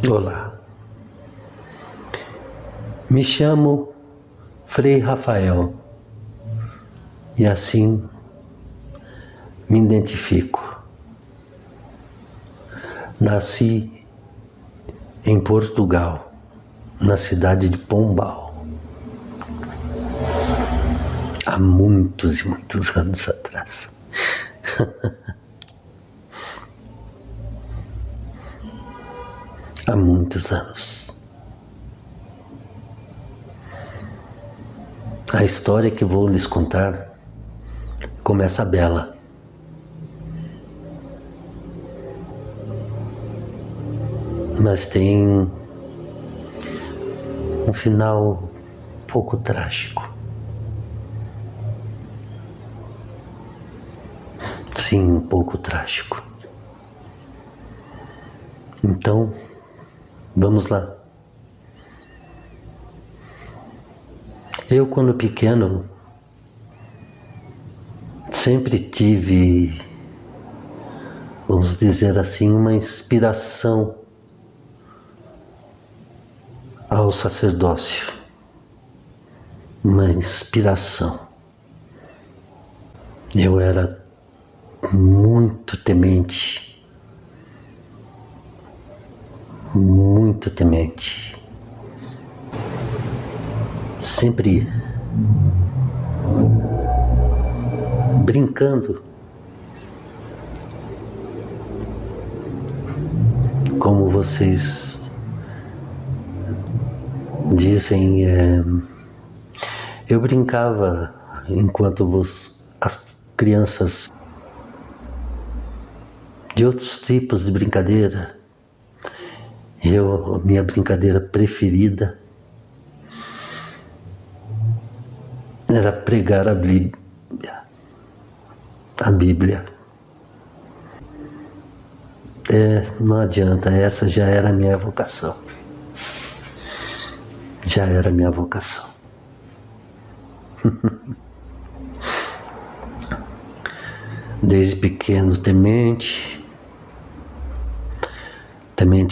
Olá, me chamo Frei Rafael e assim me identifico. Nasci em Portugal, na cidade de Pombal, há muitos e muitos anos atrás. Há muitos anos. A história que vou lhes contar começa bela. Mas tem um final pouco trágico. Sim, um pouco trágico. Então, vamos lá. Eu, quando pequeno, sempre tive, vamos dizer assim, uma inspiração ao sacerdócio. Uma inspiração. Eu era muito temente. Muito temente. Sempre brincando, como vocês dizem, eu brincava enquanto as crianças de outros tipos de brincadeira. Minha brincadeira preferida era pregar a Bíblia. Não adianta, essa já era a minha vocação. Já era a minha vocação. Desde pequeno, temente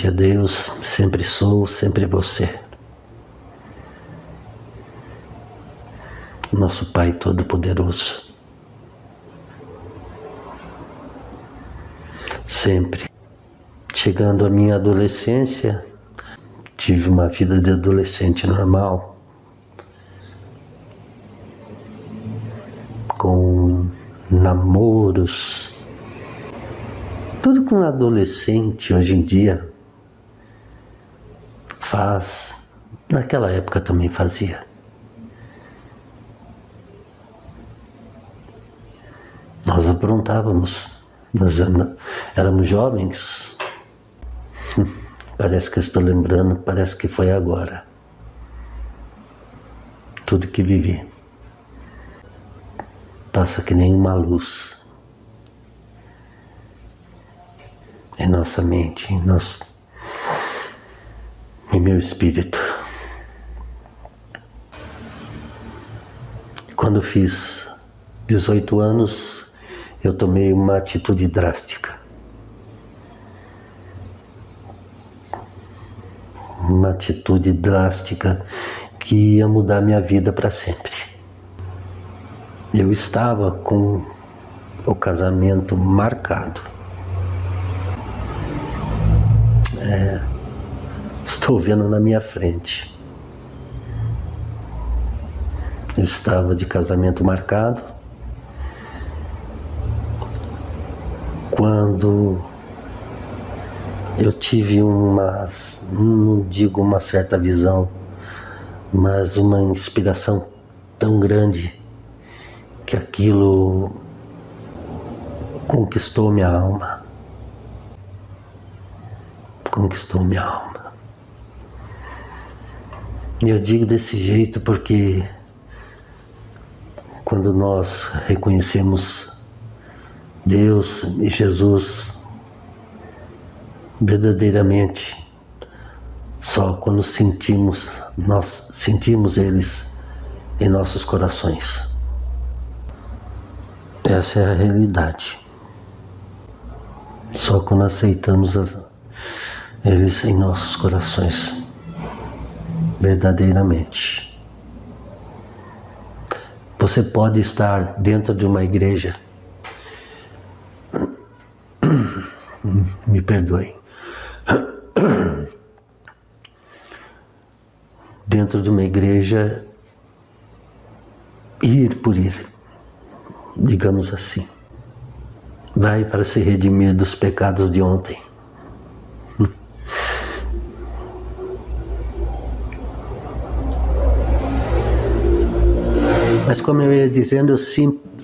a Deus, sempre sou, sempre vou ser. Nosso Pai Todo-Poderoso. Sempre. Chegando à minha adolescência, tive uma vida de adolescente normal, com namoros, tudo que um adolescente hoje em dia faz, naquela época também fazia. Nós aprontávamos, nós éramos jovens. Parece que eu estou lembrando, parece que foi agora. Tudo que vivi passa que nem uma luz em nossa mente, em meu espírito. Quando fiz 18 anos, eu tomei uma atitude drástica. Uma atitude drástica que ia mudar minha vida para sempre. Eu estava com o casamento marcado. Estou vendo na minha frente. Eu estava de casamento marcado quando eu tive não digo uma certa visão, mas uma inspiração tão grande que aquilo conquistou minha alma. Conquistou minha alma. E eu digo desse jeito porque quando nós reconhecemos Deus e Jesus verdadeiramente, só quando nós sentimos eles em nossos corações. Essa é a realidade. Só quando aceitamos eles em nossos corações, verdadeiramente. Você pode estar dentro de uma igreja, me perdoem, dentro de uma igreja, ir por ir, digamos assim. Vai para se redimir dos pecados de ontem. Mas como eu ia dizendo, eu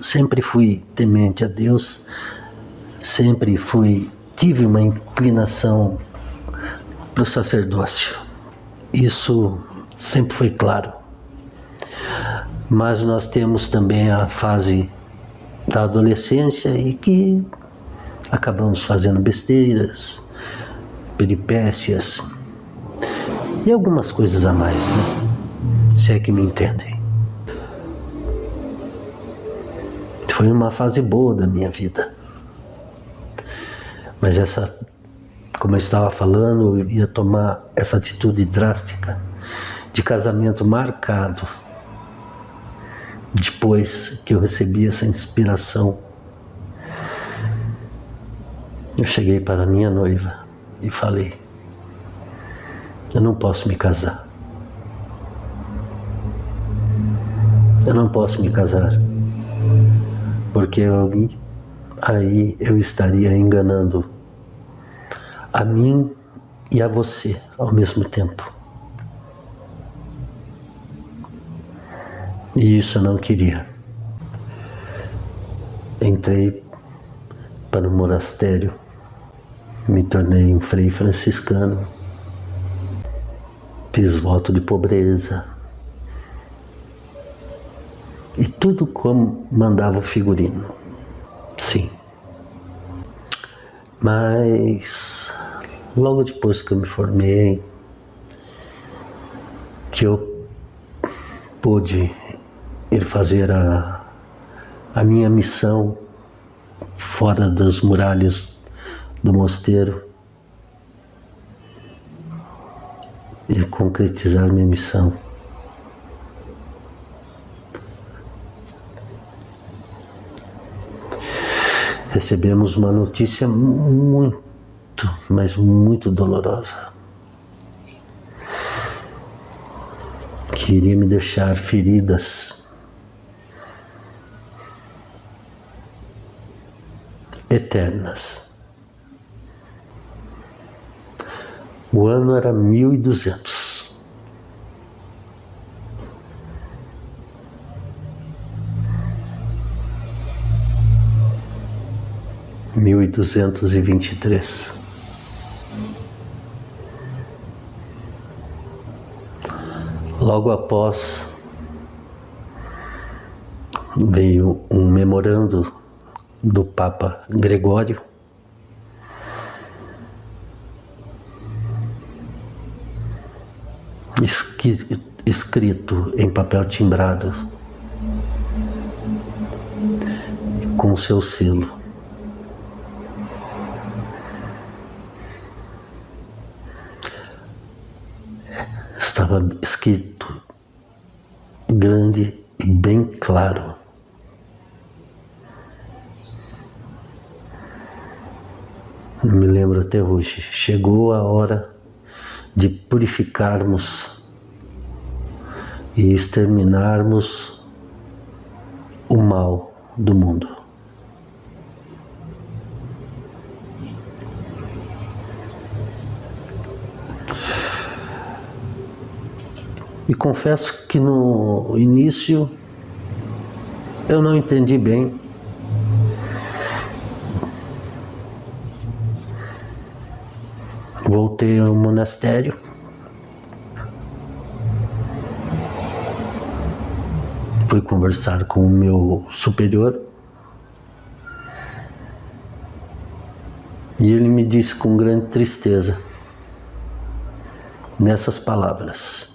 sempre fui temente a Deus, sempre tive uma inclinação para o sacerdócio. Isso sempre foi claro. Mas nós temos também a fase da adolescência e que acabamos fazendo besteiras, peripécias e algumas coisas a mais, né? Se é que me entendem. Foi uma fase boa da minha vida. Mas como eu estava falando, eu ia tomar essa atitude drástica de casamento marcado depois que eu recebi essa inspiração. Eu cheguei para a minha noiva e falei: eu não posso me casar. Eu não posso me casar, porque aí eu estaria enganando a mim e a você ao mesmo tempo. E isso eu não queria. Entrei para o monastério, me tornei um frei franciscano, fiz voto de pobreza, e tudo como mandava o figurino. Sim. Mas logo depois que eu me formei, que eu pude ir fazer a minha missão fora das muralhas do mosteiro e concretizar minha missão. Recebemos uma notícia muito, mas muito dolorosa, que iria me deixar feridas eternas. O ano era 1200. (1223). Logo após veio um memorando do Papa Gregório, escrito em papel timbrado com seu selo. Estava escrito grande e bem claro: me lembro até hoje, chegou a hora de purificarmos e exterminarmos o mal do mundo. E confesso que no início eu não entendi bem. Voltei ao monastério, fui conversar com o meu superior e ele me disse com grande tristeza, nessas palavras: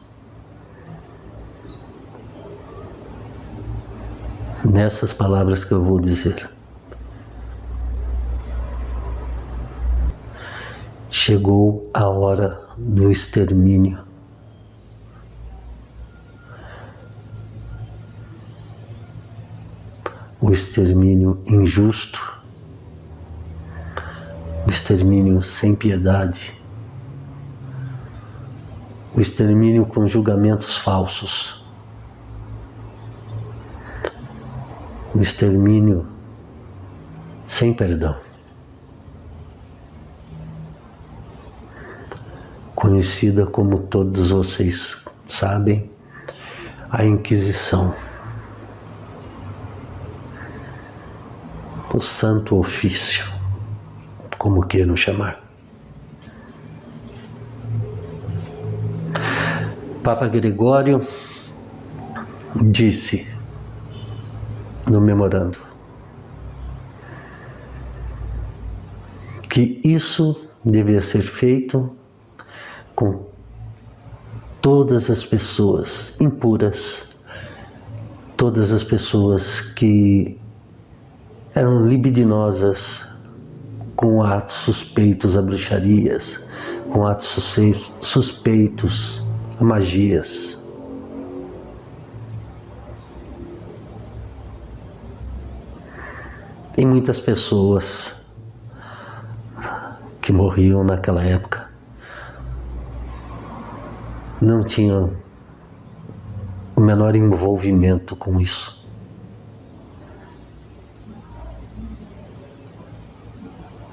nessas palavras que eu vou dizer: chegou a hora do extermínio. O extermínio injusto, o extermínio sem piedade, o extermínio com julgamentos falsos, o extermínio sem perdão. Conhecida como todos vocês sabem, a Inquisição, o Santo Ofício, como queiram chamar. Papa Gregório disse no memorando que isso devia ser feito com todas as pessoas impuras, todas as pessoas que eram libidinosas, com atos suspeitos a bruxarias, com atos suspeitos a magias. E muitas pessoas que morriam naquela época não tinham o menor envolvimento com isso.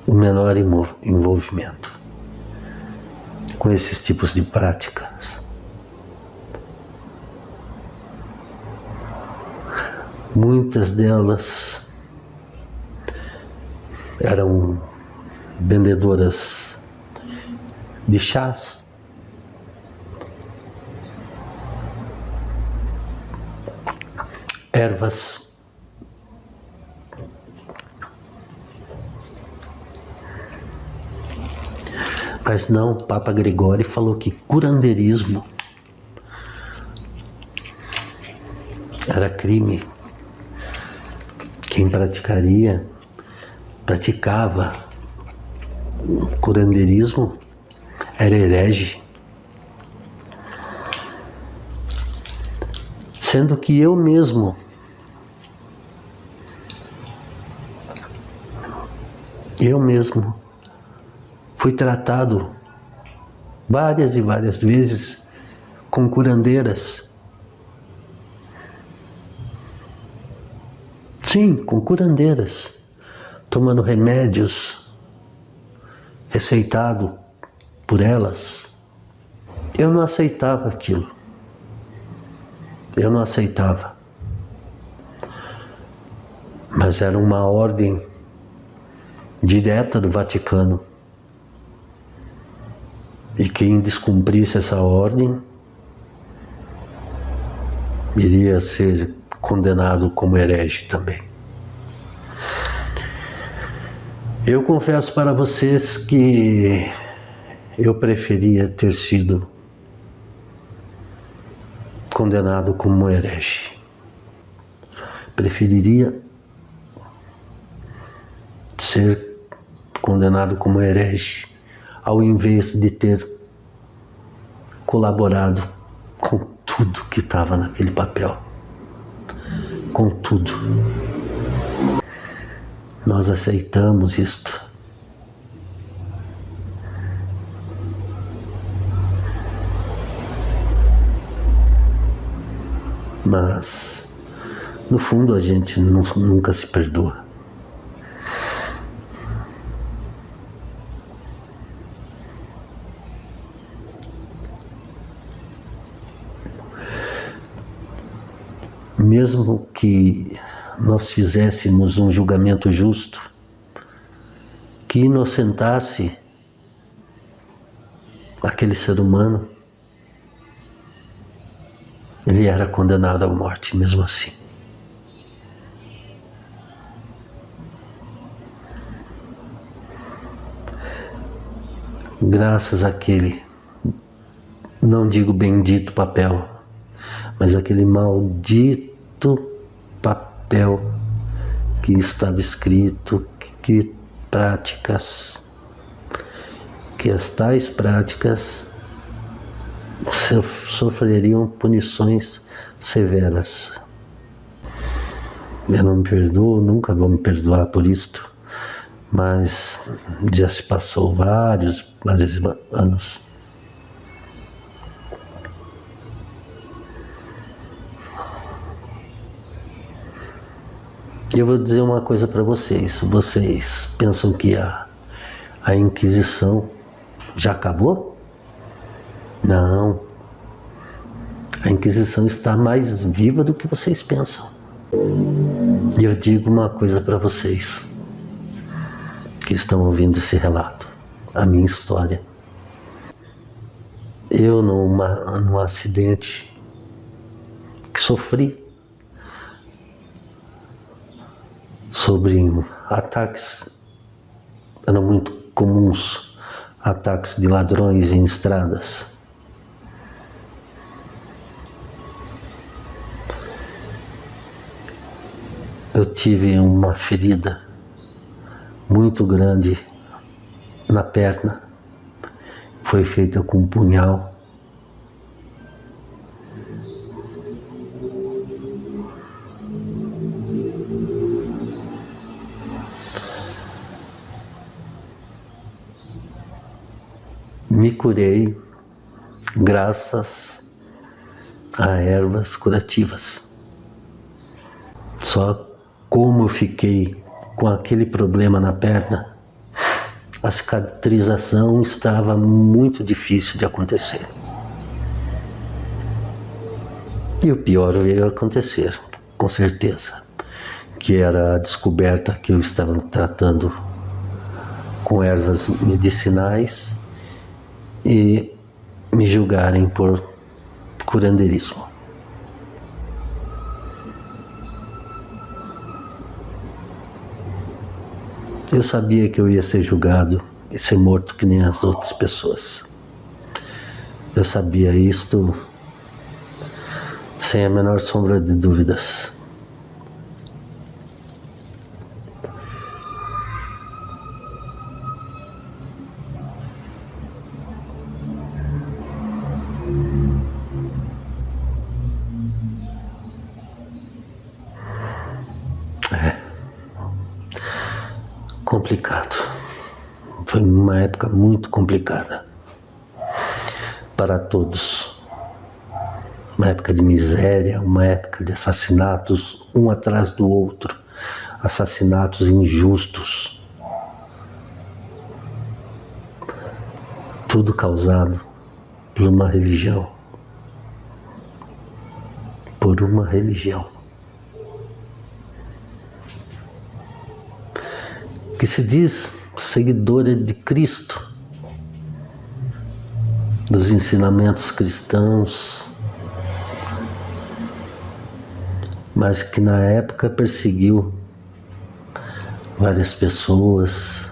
O menor envolvimento com esses tipos de práticas. Muitas delas eram vendedoras de chás, ervas, mas não, Papa Gregório falou que curanderismo era crime. Quem praticava curandeirismo era herege. Sendo que eu mesmo fui tratado várias e várias vezes com curandeiras. Sim, com curandeiras, tomando remédios receitado por elas. Eu não aceitava aquilo. Eu não aceitava. Mas era uma ordem direta do Vaticano. E quem descumprisse essa ordem iria ser condenado como herege também. Eu confesso para vocês que eu preferia ter sido condenado como herege. Preferiria ser condenado como herege ao invés de ter colaborado com tudo que estava naquele papel. Com tudo. Nós aceitamos isto. Mas, no fundo, a gente nunca se perdoa. Mesmo que nós fizéssemos um julgamento justo, que inocentasse aquele ser humano, ele era condenado à morte mesmo assim. Graças àquele, não digo bendito papel, mas aquele maldito papel que estava escrito que práticas que as tais práticas sofreriam punições severas. Eu não me perdoo, nunca vou me perdoar por isto, mas já se passou vários anos. Eu vou dizer uma coisa para vocês. Vocês pensam que a Inquisição já acabou? Não. A Inquisição está mais viva do que vocês pensam. E eu digo uma coisa para vocês que estão ouvindo esse relato, a minha história. Eu, num acidente que sofri, sobre ataques, eram muito comuns, ataques de ladrões em estradas. Eu tive uma ferida muito grande na perna, foi feita com um punhal. Me curei graças a ervas curativas. Só como eu fiquei com aquele problema na perna, a cicatrização estava muito difícil de acontecer. E o pior veio a acontecer, com certeza, que era a descoberta que eu estava tratando com ervas medicinais e me julgarem por curandeirismo. Eu sabia que eu ia ser julgado e ser morto que nem as outras pessoas. Eu sabia isto sem a menor sombra de dúvidas. Complicado. Foi uma época muito complicada para todos. Uma época de miséria, uma época de assassinatos um atrás do outro, assassinatos injustos. Tudo causado por uma religião. Por uma religião. Que se diz seguidora de Cristo, dos ensinamentos cristãos, mas que na época perseguiu várias pessoas,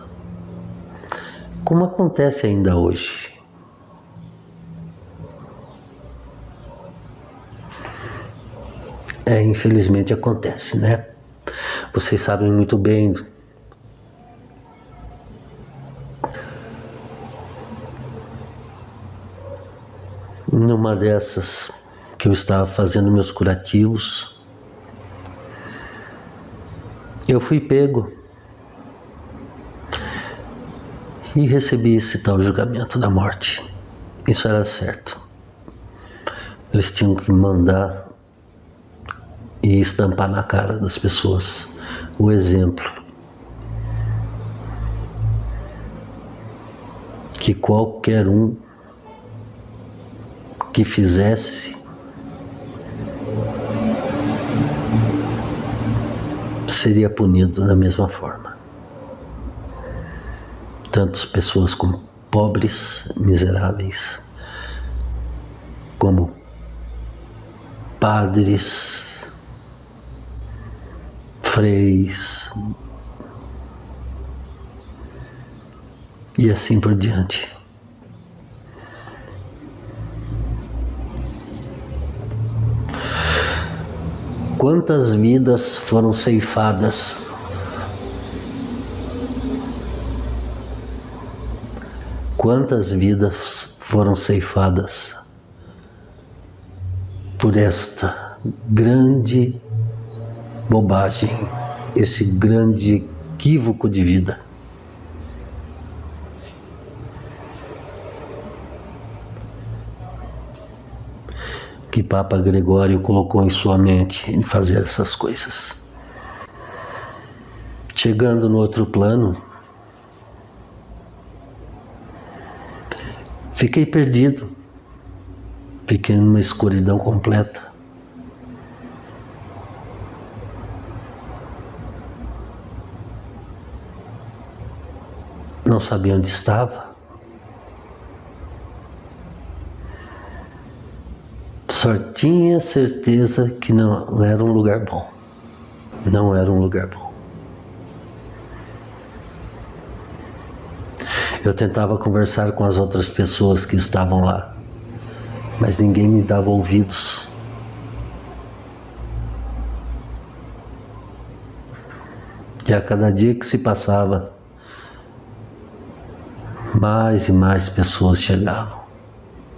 como acontece ainda hoje. Infelizmente acontece, né? Vocês sabem muito bem. Numa dessas que eu estava fazendo meus curativos, eu fui pego e recebi esse tal julgamento da morte. Isso era certo. Eles tinham que mandar e estampar na cara das pessoas o exemplo que qualquer um que fizesse seria punido da mesma forma. Tanto pessoas como pobres, miseráveis, como padres, freis e assim por diante. Quantas vidas foram ceifadas? quantas vidas foram ceifadas por esta grande bobagem, esse grande equívoco de vida. Que Papa Gregório colocou em sua mente em fazer essas coisas. Chegando no outro plano, fiquei perdido, fiquei numa escuridão completa. Não sabia onde estava. Só tinha certeza que não era um lugar bom. Não era um lugar bom. Eu tentava conversar com as outras pessoas que estavam lá, mas ninguém me dava ouvidos. E a cada dia que se passava, mais e mais pessoas chegavam.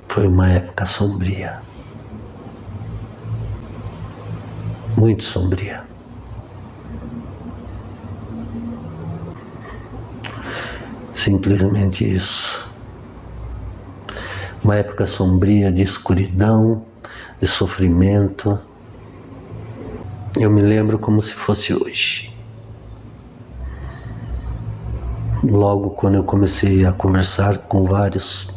Foi uma época sombria. Muito sombria. Simplesmente isso. Uma época sombria de escuridão, de sofrimento. Eu me lembro como se fosse hoje. Logo quando eu comecei a conversar com várias,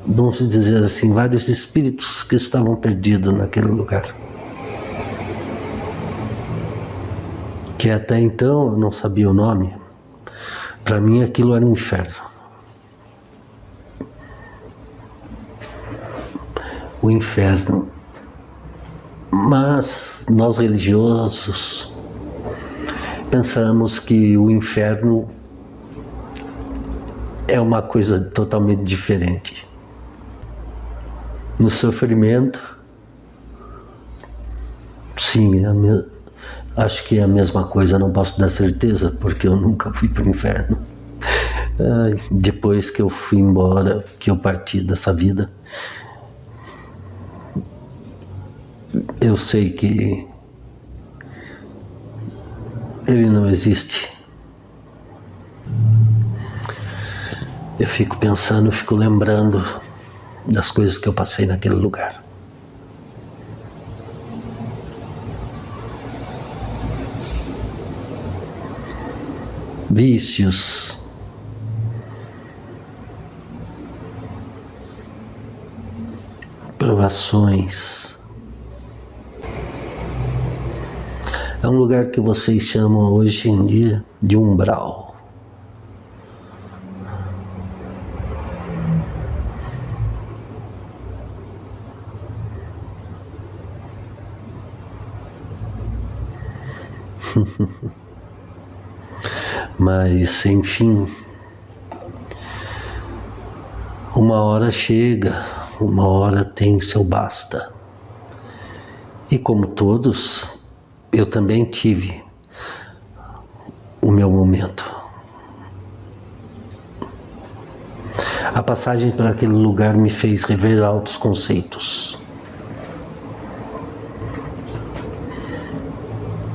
vamos dizer assim, vários espíritos que estavam perdidos naquele lugar. Que até então eu não sabia o nome. Para mim aquilo era um inferno. O inferno. Mas nós religiosos pensamos que o inferno é uma coisa totalmente diferente. No sofrimento, sim, acho que é a mesma coisa, não posso dar certeza, porque eu nunca fui para o inferno. Depois que eu fui embora, que eu parti dessa vida, eu sei que ele não existe. Eu fico pensando, fico lembrando das coisas que eu passei naquele lugar. Vícios, provações. É um lugar que vocês chamam hoje em dia de umbral. Mas, enfim, uma hora chega, uma hora tem seu basta. E como todos, eu também tive o meu momento. A passagem por aquele lugar me fez rever altos conceitos.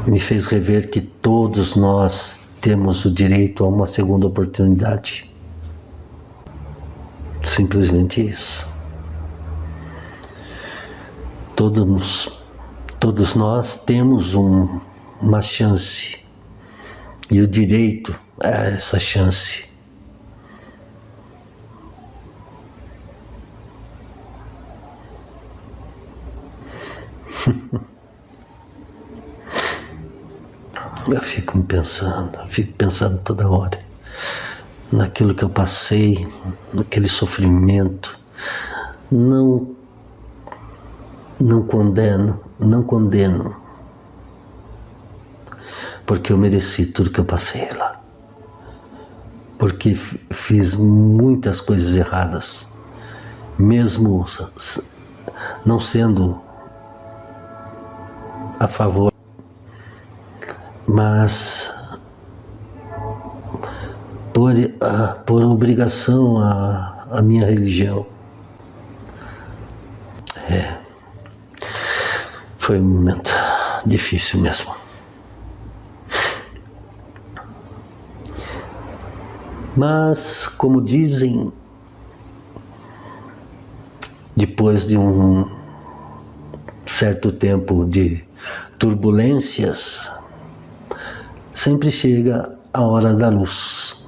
Me fez rever que todos nós temos o direito a uma segunda oportunidade. Simplesmente isso. Todos nós temos uma chance e o direito a essa chance. Eu fico pensando toda hora naquilo que eu passei, naquele sofrimento. Não condeno, porque eu mereci tudo que eu passei lá. Porque fiz muitas coisas erradas, mesmo não sendo a favor. Mas por obrigação a minha religião. Foi um momento difícil mesmo. Mas, como dizem, depois de um certo tempo de turbulências, sempre chega a hora da luz.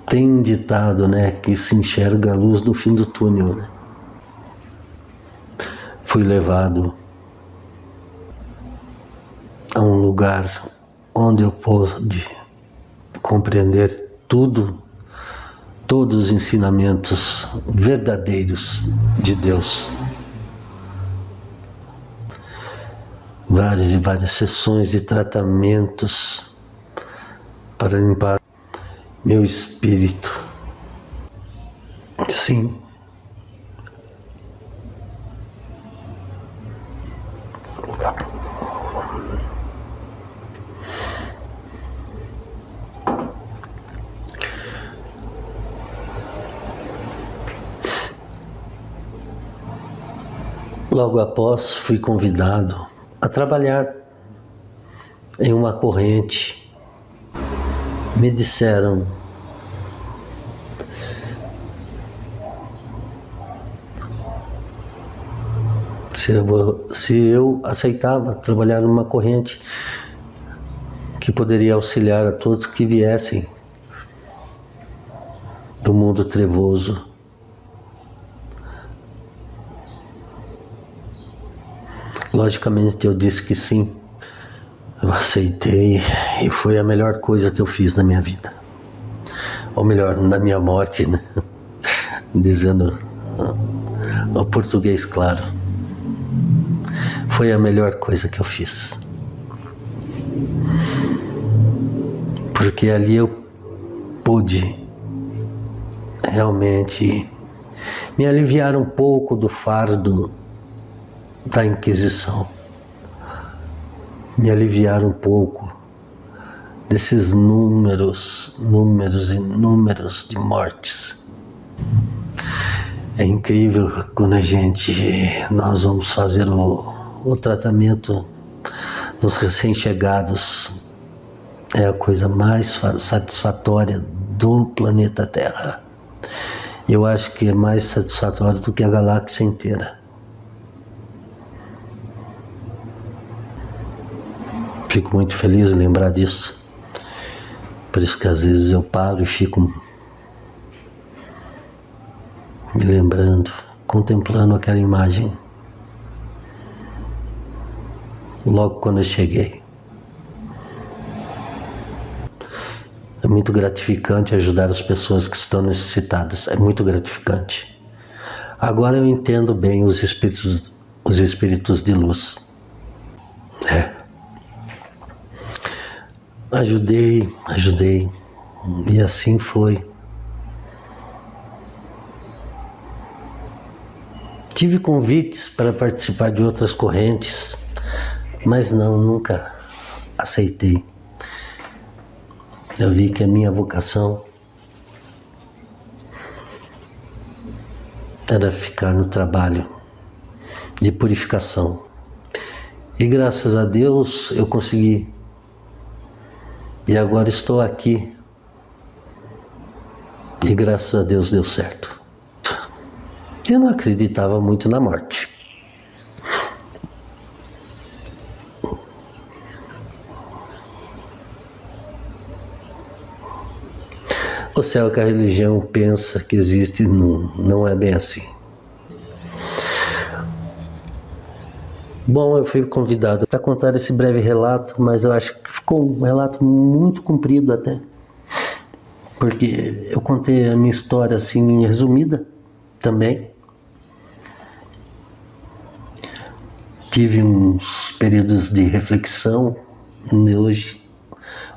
Tem um ditado, né, que se enxerga a luz do fim do túnel, né? Fui levado a um lugar onde eu pude compreender todos os ensinamentos verdadeiros de Deus. Várias e várias sessões de tratamentos para limpar meu espírito. Sim. Logo após, fui convidado a trabalhar em uma corrente. Me disseram: se eu aceitava trabalhar numa corrente que poderia auxiliar a todos que viessem do mundo trevoso. Logicamente eu disse que sim. Eu aceitei e foi a melhor coisa que eu fiz na minha vida. Ou melhor, na minha morte, né? Dizendo ao português claro. Foi a melhor coisa que eu fiz. Porque ali eu pude realmente me aliviar um pouco do fardo da Inquisição, me aliviar um pouco desses números e números de mortes. É incrível quando nós vamos fazer o tratamento nos recém-chegados, é a coisa mais satisfatória do planeta Terra. Eu acho que é mais satisfatório do que a galáxia inteira. Fico muito feliz em lembrar disso. Por isso que às vezes eu paro e fico me lembrando, contemplando aquela imagem. Logo quando eu cheguei. É muito gratificante ajudar as pessoas que estão necessitadas. É muito gratificante. Agora eu entendo bem os espíritos de luz. Ajudei, e assim foi. Tive convites para participar de outras correntes, mas nunca aceitei. Eu vi que a minha vocação era ficar no trabalho de purificação. E graças a Deus eu consegui. E agora estou aqui. E graças a Deus deu certo. Eu não acreditava muito na morte. O céu que a religião pensa que existe não é bem assim. Bom, eu fui convidado para contar esse breve relato, mas eu acho que ficou um relato muito comprido até. Porque eu contei a minha história assim resumida também. Tive uns períodos de reflexão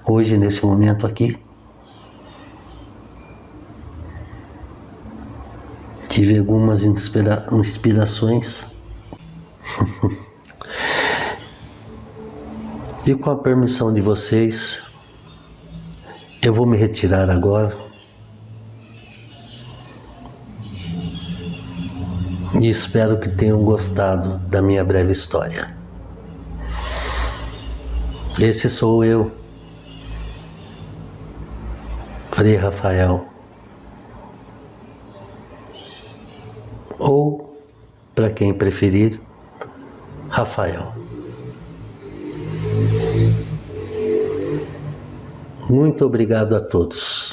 hoje nesse momento aqui. Tive algumas inspirações. E com a permissão de vocês, eu vou me retirar agora e espero que tenham gostado da minha breve história. Esse sou eu, Frei Rafael, ou, para quem preferir, Rafael. Muito obrigado a todos.